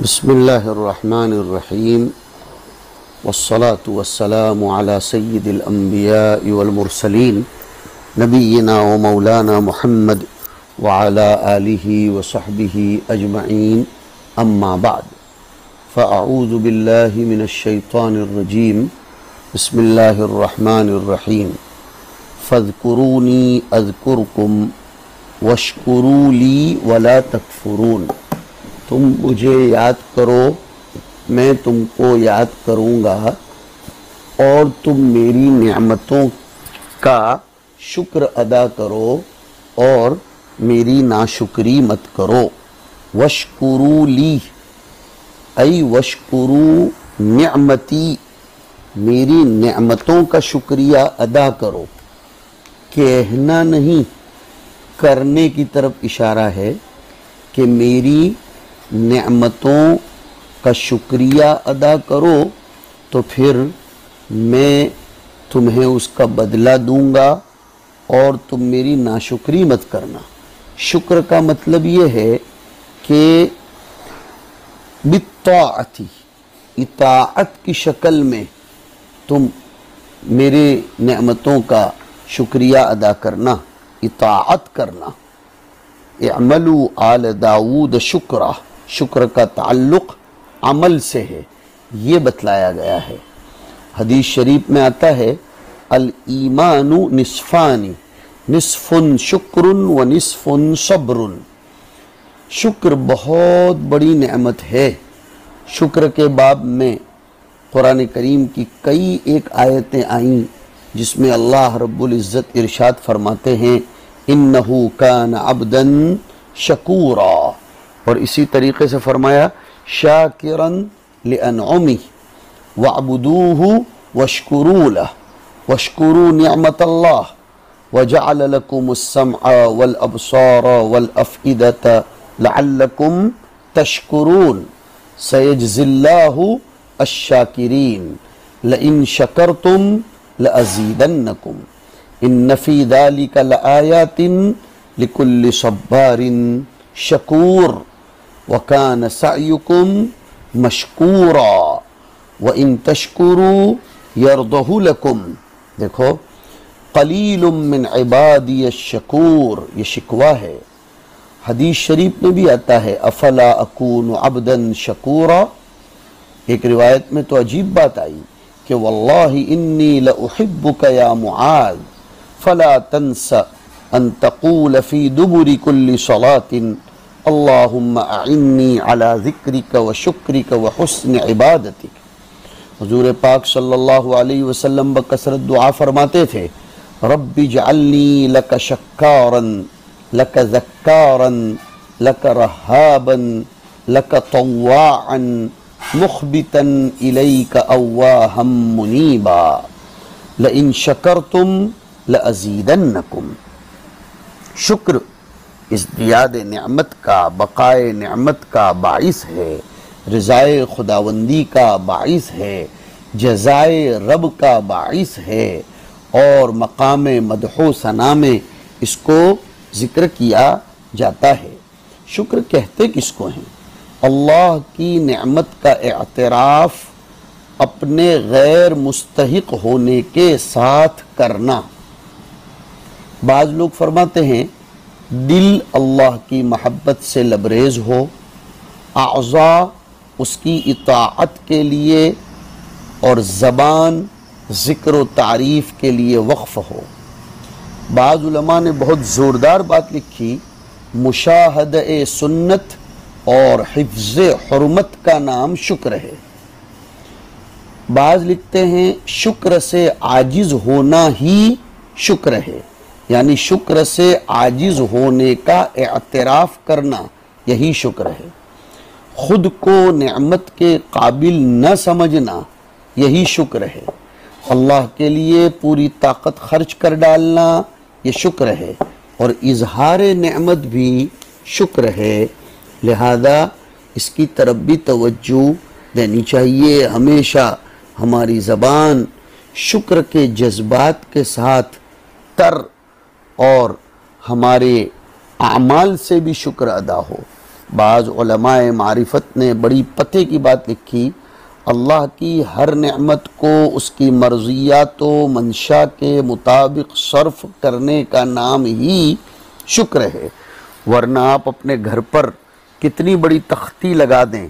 बिस्मिल्लाहिर्रहमानिर्रहीम वस्सलातु वस्सलामु अला सय्यिदिल अंबिया'i वल मुरसलीन नबिय्यिना व मौलाना मुहम्मद व अला आलिहि व सहबिहि अजमईन अम्मा बाद फ़अऊज़ु बिल्लाहि मिनश शैतानिर रजीम बिस्मिल्लाहिर्रहमानिर्रहीम फ़ज़्कुरूनी अज़्कुरकुम वश्कुरू ली वला तकफुरून। तुम मुझे याद करो, मैं तुमको याद करूँगा और तुम मेरी नेमतों का शुक्र अदा करो और मेरी नाशुक्री मत करो। वश्कुरू ली ऐ वश्कुरू निअमती, मेरी नेमतों का शुक्रिया अदा करो। कहना नहीं, करने की तरफ इशारा है कि मेरी नेमतों का शुक्रिया अदा करो तो फिर मैं तुम्हें उसका बदला दूंगा और तुम मेरी नाशुक्री मत करना। शुक्र का मतलब ये है कि बित्ताअती, इताअत की शक्ल में तुम मेरे नेमतों का शुक्रिया अदा करना, इताअत करना। इअमलू आल दाऊद शुक्रा, शुक्र का ताल्लुक़ अमल से है, ये बतलाया गया है। हदीस शरीफ में आता है अल ईमानु निस्फ़ानी, निस्फ़ुन शुक्रुन व निस्फ़ुन सब्रुन। शुक्र बहुत बड़ी नेमत है। शुक्र के बाब में कुरान करीम की कई एक आयतें आईं जिसमें अल्लाह रब्बुल इज़्ज़त इरशाद फरमाते हैं इन्नहु कान अब्दन शकूरा, और इसी तरीके से फरमाया शाकिरन लिअनउमी वअबुदूहु वश्कुरू लह वश्कुरू निअमतल्लाह वजअल लकुमुस समअ वल अबसार वल अफ़इदत लअल्लकुम तशकुरून सयजज़िल्लाहु अश्शाकिरीन लइन शकरतुम लअज़ीदन्नकुम इन्न फ़ी ज़ालिका लआयातिन लिकुल्लि सब्बारिन शकूर वकान सअयुकुम मशकूरा व इन तशकुरू यरदहु लकुम। देखो, कलीलुम मिन इबादिय शकूर, ये शिकवा है। हदीस शरीफ में भी आता है अफला अकूनु अब्दन शकूरा। एक रिवायत में तो अजीब बात आई कि वल्लाहि इन्नी लउहिब्बुका या मुआज़ फला तंस अन तक़ूल फ़ी दुबुरि कुल्लि सलातिन अल्लाहुम्मा अइन्नी अला ज़िक्रिका व शुक्रिका व हुस्न इबादतिक। हुज़ूर पाक सल्लल्लाहु अलैहि वसल्लम बकसरत दुआ फरमाते थे रब्बि जअलनी लक शक्कारन लक ज़क्कारन लक रहाबन लक तव्वाअन मुख़बितन इलैका अव्वाहम मुनीबा लइन शकरतुम लअज़ीदन्नकुम। शुक्र इज़्दियाद नेमत का, बक़ाए नेमत का बाइस है, रज़ाए खुदावंदी का बाइस है, जज़ाए रब का बाइस है और मकाम मदहो सना में इसको ज़िक्र किया जाता है। शुक्र कहते किसको हैं? अल्लाह की नेमत का एतराफ़ अपने गैर मुस्तहिक होने के साथ करना। बाज़ लोग फरमाते हैं दिल अल्लाह की महब्बत से लबरेज़ हो, आज़ा उसकी इताअत के लिए और ज़बान ज़िक्र व तारीफ़ के लिए वक़्फ़ हो। बाज़ उलमा ने बहुत ज़ोरदार बात लिखी, मुशाहदे सुन्नत और हिफ्ज़ हुर्मत का नाम शुक्र है। बाज़ लिखते हैं शुक्र से आजिज़ होना ही शुक्र है, यानी शुक्र से आजिज़ होने का एतराफ़ करना यही शुक्र है। खुद को नेमत के काबिल न समझना यही शुक्र है। अल्लाह के लिए पूरी ताकत खर्च कर डालना ये शुक्र है और इजहार नेमत भी शुक्र है। लिहाजा इसकी तरफ भी तवज्जो देनी चाहिए। हमेशा हमारी ज़बान शुक्र के जज्बात के साथ तर और हमारे आमाल से भी शुक्र अदा हो। बाज़ उलमाए मारिफत ने बड़ी पते की बात लिखी, अल्लाह की हर नेमत को उसकी मर्जियात व मंशा के मुताबिक सर्फ करने का नाम ही शुक्र है। वरना आप अपने घर पर कितनी बड़ी तख्ती लगा दें,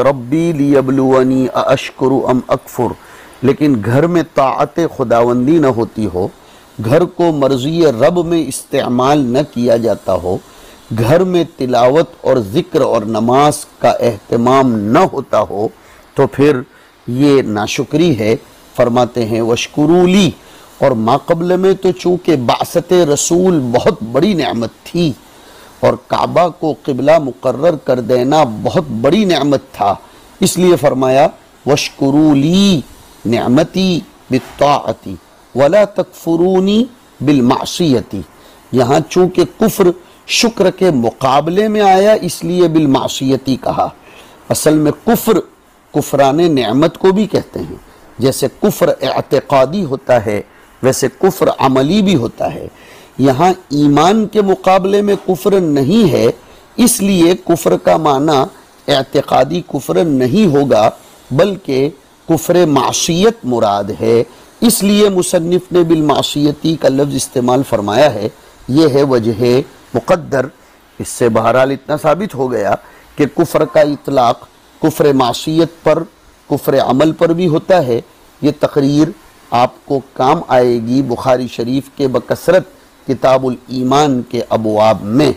रब्बी लियबलुवनी अशकुरु अम अकफुर, लेकिन घर में ताअत खुदावंदी न होती हो, घर को मर्जी रब में इस्तेमाल न किया जाता हो, घर में तिलावत और ज़िक्र और नमाज का एहतमाम न होता हो, तो फिर ये नाशुक्री है। फरमाते हैं वशकुरूली, और माक़बल में तो चूँकि बासत रसूल बहुत बड़ी नेमत थी और काबा को क़िबला मुकर्रर कर देना बहुत बड़ी नेमत था, इसलिए फरमाया वशकुरूली नेमती बित्ताअती वला तकफुरूनी बिलमासियती। यहाँ चूँकि कुफ्र शुक्र के मुकाबले में आया इसलिए बिलमासियती कहा। असल में कुफ्र कुफराने नेमत को भी कहते हैं। जैसे कुफ्र एअतिकादी होता है वैसे कुफ्र अमली भी होता है। यहाँ ईमान के मुकाबले में कुफ्र नहीं है, इसलिए कुफ्र का माना एअतिकादी कुफ्र नहीं होगा बल्कि कुफ्र मासियत मुराद है, इसलिए मुसन्निफ ने बिलमासियती का लफ्ज़ इस्तेमाल फरमाया है। ये है वजह मुक़द्दर। इससे बहरहाल इतना साबित हो गया कि कुफ्र का इतलाक़ कुफ्र मासियत पर, कुफ्र अमल पर भी होता है। ये तकरीर आपको काम आएगी बुखारी शरीफ के बकसरत किताबुल ईमान के अबवाब में,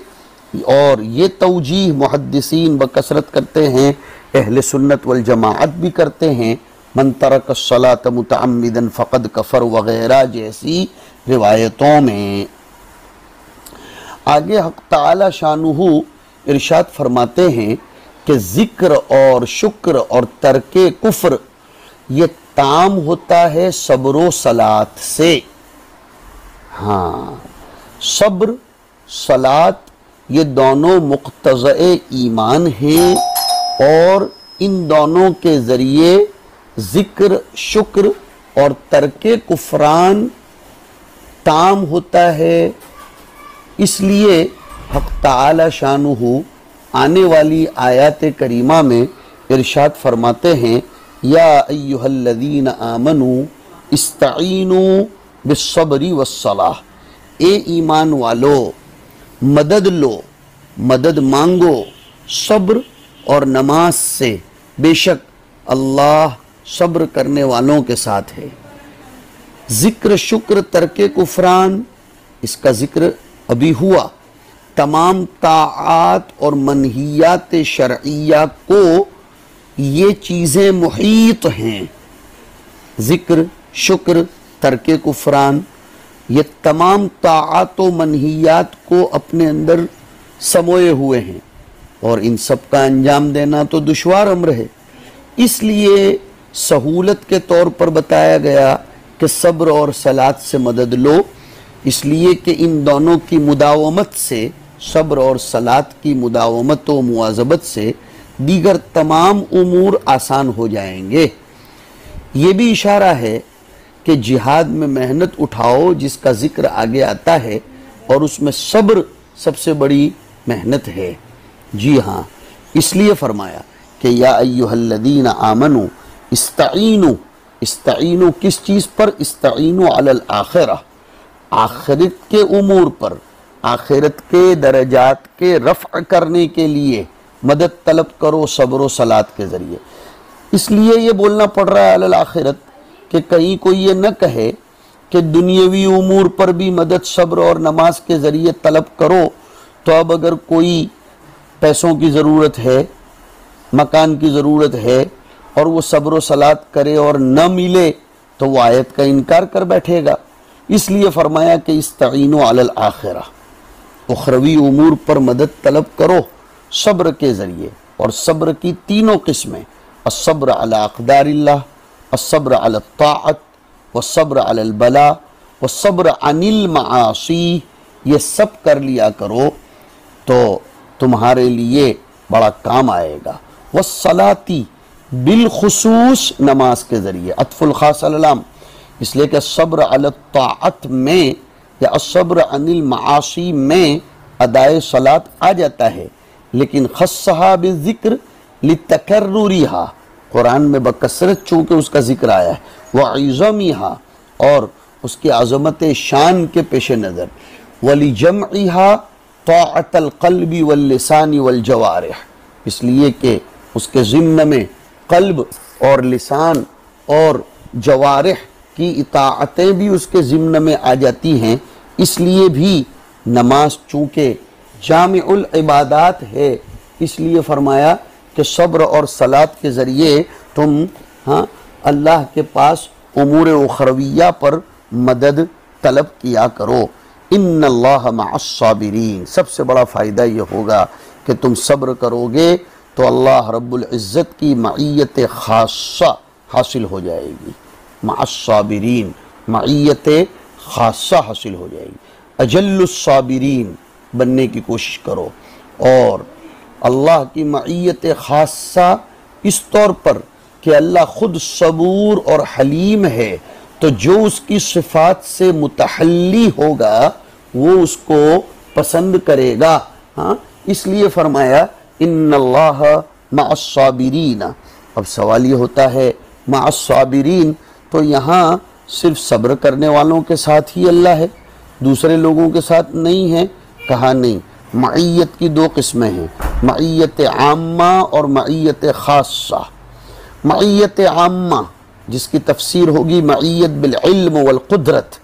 और ये तौजीह मुहद्दिसीन बकसरत करते हैं, अहले सुन्नत वल जमाअत भी करते हैं, मन तरक अस्सलात मुतअम्मिदन फ़क़द कफ़र वग़ैरह जैसी रिवायतों में। आगे हक़ ताला शानुहु इरशाद फरमाते हैं कि ज़िक्र और शुक्र और तर्के कुफ्र ये ताम होता है सब्र सलात से। हाँ, सब्र सलात ये दोनों मुक़्तज़ए ईमान हैं और इन दोनों के ज़रिए ज़िक्र शुक्र और तर्के कुफ़रान ताम होता है। इसलिए हक़ ताला शानुहु आने वाली आयत करीमा में इरशाद फरमाते हैं, या अय्युहल्लज़ीना आमनू इस्तईनू बिस्सब्रि वस्सलाह, ए ईमान वालो मदद लो, मदद मांगो सब्र और नमाज से, बेशक अल्लाह सब्र करने वालों के साथ है। ज़िक्र शुक्र तर्के कुफरान, इसका ज़िक्र अभी हुआ। तमाम ताआत और मनहियात शरइया को ये चीज़ें मुहीत हैं। ज़िक्र शुक्र तर्के कुफरान ये तमाम ताआत व मनहियात को अपने अंदर समोए हुए हैं और इन सब का अंजाम देना तो दुश्वार अम्र है। इसलिए सहूलत के तौर पर बताया गया कि सब्र और सलात से मदद लो, इसलिए कि इन दोनों की मुदावमत से, सब्र और सलात की मुदावमत व मुआज़बत से दीगर तमाम उमूर आसान हो जाएंगे। ये भी इशारा है कि जिहाद में मेहनत उठाओ जिसका ज़िक्र आगे आता है और उसमें सब्र सबसे बड़ी मेहनत है। जी हाँ, इसलिए फरमाया कि या अय्युहल्लज़ीना आमनू इस्तईनू, इस्तईनू किस चीज़ पर? इस्तईनू अलल आखिरह, आखिरत के उमूर पर, आखिरत के दरजात के रफ़ करने के लिए मदद तलब करो सब्र व सलात के ज़रिए। इसलिए ये बोलना पड़ रहा है अलल आखिरत कि कहीं कोई ये न कहे कि दुनियावी उमूर पर भी मदद सब्र और नमाज के ज़रिए तलब करो। तो अब अगर कोई पैसों की ज़रूरत है, मकान की ज़रूरत है और वो सब्र व सलात करे और न मिले तो वो आयत का इनकार कर बैठेगा। इसलिए फरमाया कि इस्तईनु अलल आखिरह, उखरवी उमूर पर मदद तलब करो सब्र के ज़रिए। और सब्र की तीनों किस्में, अस्सब्र अला अक़दारिल्लाह, अस्सब्र अला ताअत, वस्सब्र अलल बला, वस्सब्र अनिल मआसी, ये सब कर लिया करो तो तुम्हारे लिए बड़ा काम आएगा। वस्सलाती बिलखुसूस, नमाज के ज़रिए, अत्फुल खास अललाम, इसलिए कि सब्र अला ताअत में या अस्सब्र अनिल मआसी में अदाए सलात आ जाता है, लेकिन खस्सहा बिज़िक्र लितकर्रुरिहा, कुरान में बकसरत चूँकि उसका जिक्र आया है, वइज़मिहा, और उसकी अज़मत शान के पेश नज़र, वलिजमइहा ताअतल क़ल्बि वल लिसानि वल जवारिह, इसलिए कि उसके ज़िम्न में क़ल्ब और लिसान और जवारिह की इताअतें भी उसके ज़िम्न में आ जाती हैं। इसलिए भी नमाज चूँकि जामिउल इबादात है, इसलिए फरमाया कि सब्र और सलात के ज़रिए तुम अल्लाह के पास उमूर उखरविया पर मदद तलब किया करो। इन्नल्लाह मअस्साबिरीन, सबसे बड़ा फ़ायदा ये होगा कि तुम सब्र करोगे तो अल्लाह रब्बुल इज़्ज़त की मईयत ख़ासा हासिल हो जाएगी। मअस्साबिरीन, मईयत ख़ासा हासिल हो जाएगी। अजल्लुस्साबिरीन बनने की कोशिश करो। और अल्लाह की मईयत ख़ासा इस तौर पर कि अल्लाह ख़ुद सबूर और हलीम है, तो जो उसकी सिफ़ात से मुतहल्ली होगा वो उसको पसंद करेगा। हाँ, इसलिए फरमाया इन्नल्लाह मअस्साबिरीन। अब सवाल ये होता है मअस्साबिरीन, तो यहाँ सिर्फ सब्र करने वालों के साथ ही अल्लाह है, दूसरे लोगों के साथ नहीं है? कहा नहीं, मईयत की दो किस्में हैं, मईयत आम्मा और मईयत ख़ासा। मईयत आम्मा जिसकी तफसीर होगी मईयत बिल इल्म वल कुदरत,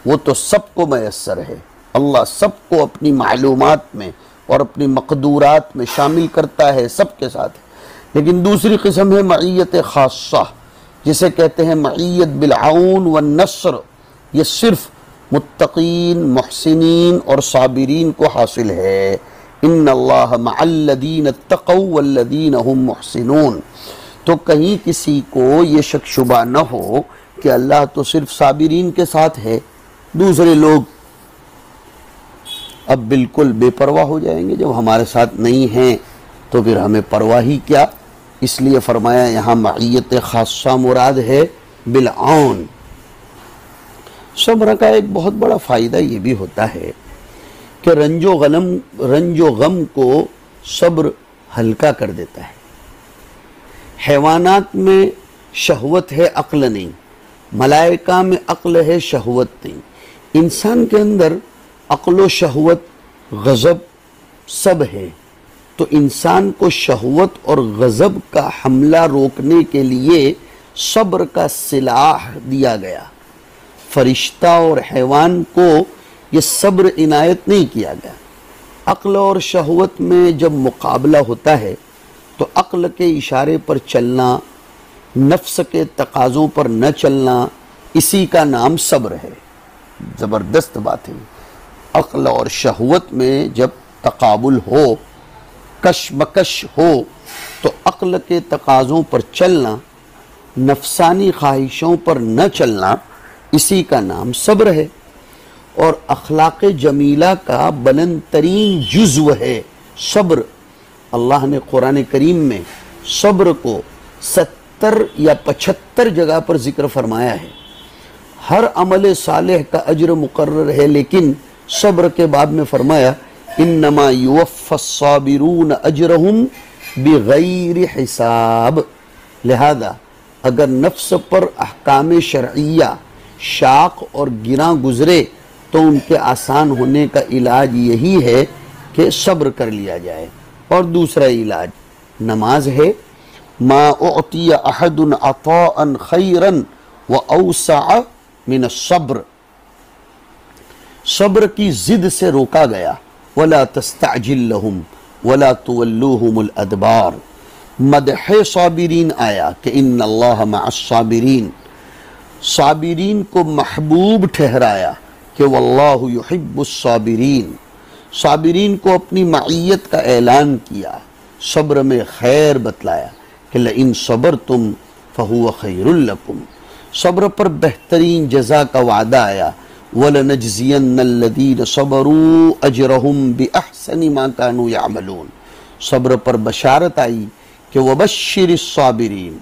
वो तो सबको मैसर है, अल्लाह सबको अपनी मालूमात में और अपनी मकदूरात में शामिल करता है, सबके साथ है। लेकिन दूसरी किस्म है मईयत ख़ासा, जिसे कहते हैं मईयत बिल आउन व नस्र, ये सिर्फ मुत्तकीन, मुहसिनीन और साबिरीन को हासिल है। इन्नल्लाह मअल्लज़ीन इत्तक़ौ वल्लज़ीन हुम मुहसिनून। तो कहीं किसी को ये शक शुबा न हो कि अल्लाह तो सिर्फ साबिरीन के साथ है, दूसरे लोग अब बिल्कुल बेपरवाह हो जाएंगे जब हमारे साथ नहीं हैं, तो फिर हमें परवाह ही क्या। इसलिए फरमाया यहाँ मईयत ख़ासा मुराद है बिल औन। सब्र का एक बहुत बड़ा फ़ायदा ये भी होता है कि रंजो गम को सब्र हल्का कर देता है। हैवानात में शहवत है, अक्ल नहीं, मलाइका में अक्ल है, शहवत नहीं। इंसान के अंदर अक्ल व शहवत, गज़ब सब है। तो इंसान को शहवत और गज़ब का हमला रोकने के लिए सब्र का सिलाह दिया गया। फरिश्ता और हैवान को ये सब्र इनायत नहीं किया गया। अक्ल और शहवत में जब मुकाबला होता है तो अक्ल के इशारे पर चलना, नफ्स के तकाज़ों पर न चलना, इसी का नाम सब्र है। ज़बरदस्त बात है। अक्ल और शहवत में जब तकाबुल हो, कशमकश हो, तो अक्ल के तकाज़ों पर चलना, नफसानी ख्वाहिशों पर न चलना, इसी का नाम सब्र है। और अखलाक़ जमीला का बुलंद तरीन जुज़्व है सब्र। अल्लाह ने कुरान करीम में सब्र को 70 या 75 जगह पर जिक्र फरमाया है। हर अमल सालेह का अज्र मुकर्रर है, लेकिन सब्र के बाद में फरमाया इन्नमा युवफ़्फ़स्साबिरून अज्रहुम बिग़ैरि हिसाब। लिहाजा अगर नफ्स पर अहकाम शरइया शाक और गिरा गुजरे तो उनके आसान होने का इलाज यही है कि सब्र कर लिया जाए। और दूसरा इलाज नमाज है। मा उअतिया अहदुन अताअन खैरन व औसअ मिन सब्र। सब्र की जिद से रोका गया। वला तस्तअजिल लहुम वला तुवल्लूहुमुल अदबार। मदह साबिरीन आया कि इन्नल्लाह मअस्साबिरीन। साबिरीन को महबूब ठहराया कि वल्लाहु युहिब्बुस्साबिरीन। साबिरीन को अपनी मईयत का ऐलान किया, सब्र में खैर बतलाया कि लइन सबरतुम फहुव खैरुल लकुम। सब्र पर बेहतरीन जज़ा का वादा आया। वलनजज़ियन्नल्लज़ीन सबरू अजरहुम बिअहसनि मा कानू यअमलून। सब्र पर बशारत आई कि वबश्शिरिस्साबिरीन।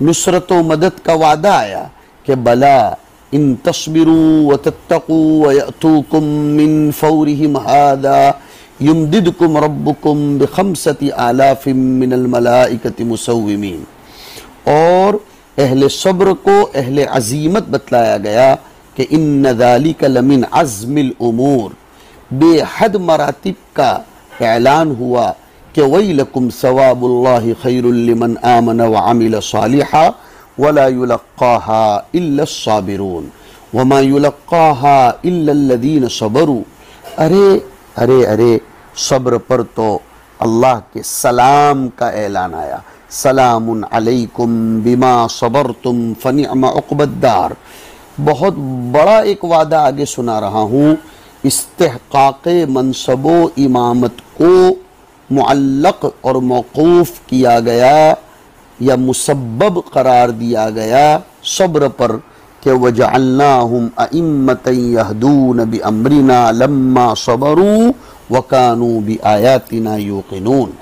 नुसरत व मदद का वादा आया कि बला इन तस्बिरू व तत्तकू व यअतूकुम मिन फौरिहिम हादा युमदिदकुम रब्बुकुम बिखम्सति आलाफिम मिनल मलाइकति मुसव्विमीन। और अहले सब्र को अहले अजीमत बतलाया गया कि इन्न ज़ालिका लमिन अज़्मिल उमूर, बेहद मरातिब का ऐलान हुआ कि वैलकुम सवाबुल्लाहि खैरुल लिमन आमन व अमिल सालिहा वला युलक्काहा इल्ला साबिरून वमा युलक्काहा इल्ला लल्लज़ीन सबरू। अरे अरे अरे, सब्र पर तो अल्लाह के सलाम का ऐलान आया, सलामुन अलैकुम बिमा सबरतुम फनिअमा उक़बद्दार। बहुत बड़ा एक वादा आगे सुना रहा हूँ। इस्तिहक़ाक़े मनसबो इमामत को मुअल्लक़ और मौक़ूफ़ किया गया या मुसब्बब करार दिया गया सब्र पर कि वजअल्नाहुम अइम्मतन यहदून बिअम्रिना लम्मा सबरू वकानू बिआयातिना युक़िनून।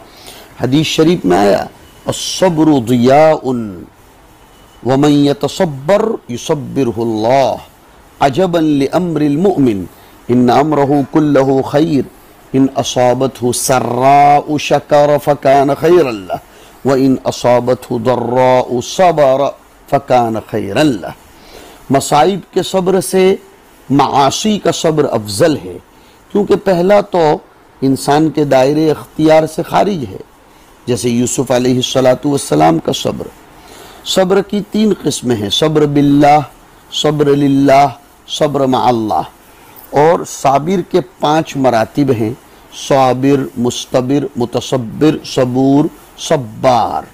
हदीस शरीफ में आया अस्सब्रु दियाउन वमन यतसब्बर युसब्बिरहुल्लाह अजबन लिअम्रिल मुमिन इन अम्रहु कुल्लहु खैर इन असाबतहु सर्राउ शकर फकान खैरन लह व इन असाबतहु दर्राउ सबर फकान खैरन लह। मसाइब के सब्र से माशी का सब्र अफजल है, क्योंकि पहला तो इंसान के दायरे अख्तियार से खारिज है, जैसे यूसुफ अलैहिस्सलातु वस्सलाम का सब्र। सब्र की 3 किस्में हैं, सब्र बिल्लाह, सब्र लिल्लाह, सब्र मअल्लाह। और साबिर के 5 मरातिब हैं, साबिर, मुस्तबिर, मुतसब्बिर, सबूर, सब्बार।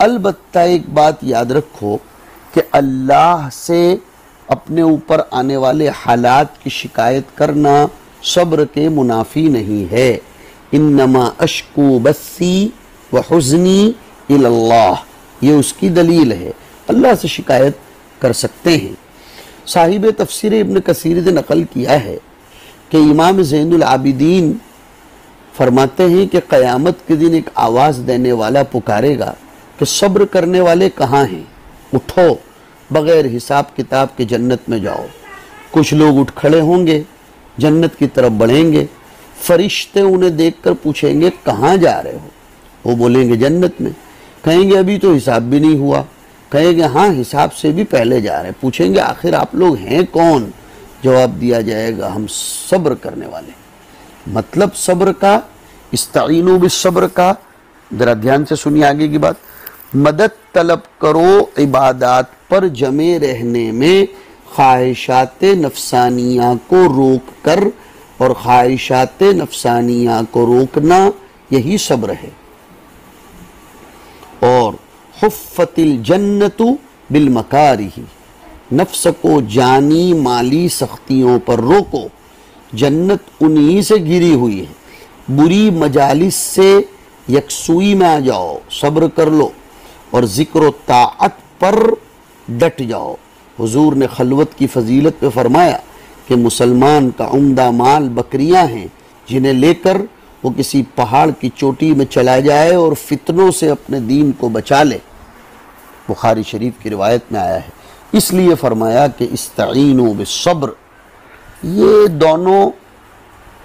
अलबत्ता एक बात याद रखो कि अल्लाह से अपने ऊपर आने वाले हालात की शिकायत करना सब्र के मुनाफी नहीं है। इन्नमा अश्कू बस्सी व हुज़नी इलल्लाह, ये उसकी दलील है, अल्लाह से शिकायत कर सकते हैं। साहिब तफसीर इब्न कसीर ने नकल किया है कि इमाम ज़ैनुल आबिदीन फरमाते हैं कि क़यामत के दिन एक आवाज़ देने वाला पुकारेगा कि सब्र करने वाले कहाँ हैं, उठो, बग़ैर हिसाब किताब के जन्नत में जाओ। कुछ लोग उठ खड़े होंगे, जन्नत की तरफ बढ़ेंगे। फरिश्ते उन्हें देखकर पूछेंगे कहाँ जा रहे हो, वो बोलेंगे जन्नत में। कहेंगे अभी तो हिसाब भी नहीं हुआ, कहेंगे हाँ हिसाब से भी पहले जा रहे हैं। पूछेंगे आखिर आप लोग हैं कौन, जवाब दिया जाएगा हम सब्र करने वाले। मतलब सब्र का, इस्ताईनु बिस्सब्र का, जरा ध्यान से सुनिए आगे की बात। मदद तलब करो इबादत पर जमे रहने में ख्वाहिशात नफसानिया को रोक कर, और ख्वाहिशात नफसानिया को रोकना यही सब्र है। और हुफ़्फ़तिल जन्नतु बिल मकारिही, नफ्स को जानी माली सख्तियों पर रोको, जन्नत उन्हीं से घिरी हुई है। बुरी मजालिस से यकसुई में आ जाओ, सब्र कर लो, और ज़िक्र ताअत पर डट जाओ। हुजूर ने खलवत की फजीलत पे फरमाया कि मुसलमान का उम्दा माल बकरियां हैं, जिन्हें लेकर वो किसी पहाड़ की चोटी में चला जाए और फितनों से अपने दीन को बचा ले। बुखारी शरीफ की रिवायत में आया है। इसलिए फरमाया कि इस्ताईनु बिस्सब्र, ये दोनों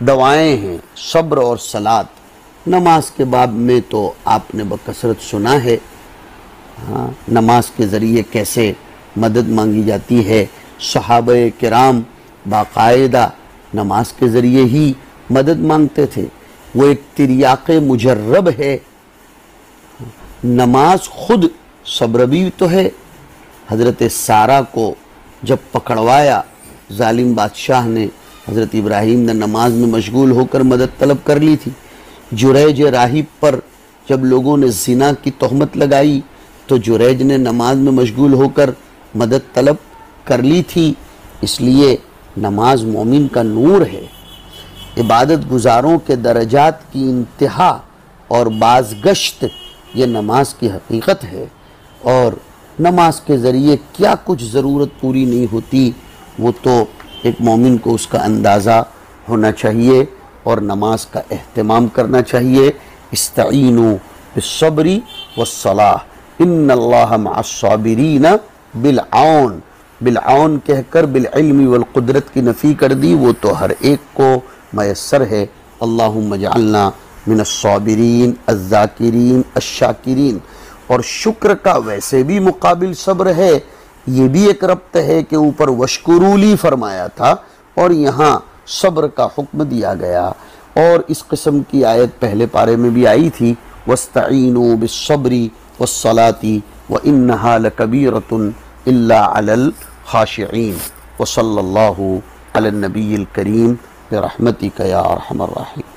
दवाएं हैं, सब्र और सलात। नमाज के बाब में तो आपने बकसरत सुना है, हाँ, नमाज के ज़रिए कैसे मदद मांगी जाती है। सहाबे किराम बाकायदा नमाज के ज़रिए ही मदद मांगते थे। वो एक तिरियाक़े मुजर्रब है। नमाज खुद सब्र भी तो है। हज़रत सारा को जब पकड़वाया जालिम बादशाह ने, हज़रत इब्राहीम ने नमाज में मशगूल होकर मदद तलब कर ली थी। जुरैज राहिब पर जब लोगों ने ज़िना की तोहमत लगाई तो जुरैज ने नमाज में मशगूल होकर मदद तलब कर ली थी। इसलिए नमाज मोमिन का नूर है, इबादत गुजारों के दर्जात की इंतहा और बाज़गश्त, ये नमाज की हकीकत है। और नमाज के ज़रिए क्या कुछ ज़रूरत पूरी नहीं होती, वो तो एक मोमिन को उसका अंदाज़ा होना चाहिए और नमाज का एहतमाम करना चाहिए। इस्ताईनु बिस्सब्री वस्सलाह इन्नल्लाह मअस्साबिरीन बिलऔन, बिलऔन कहकर बिलइल्मी वल कुदरत की नफ़ी कर दी। वो तो हर एक को मयस्सर है, अल्लाहुम्मा जअलना मिनस्साबिरीन अज़्ज़ाकिरीन अश्शाकिरीन। और शुक्र का वैसे भी मुकाबिल सब्र है, ये भी एक रब्त है कि ऊपर वशकुरूली फरमाया था और यहाँ सब्र का हुक्म दिया गया। और इस किस्म की आयत पहले पारे में भी आई थी, वस्तईनु बिस्सब्री वस्सलाती व इन्नहा लकबीरतुन इल्ला अलल खाशिईन। व सल्लल्लाहु अला नबील करीम बिरहमतिका या अरहमर राहिमीन।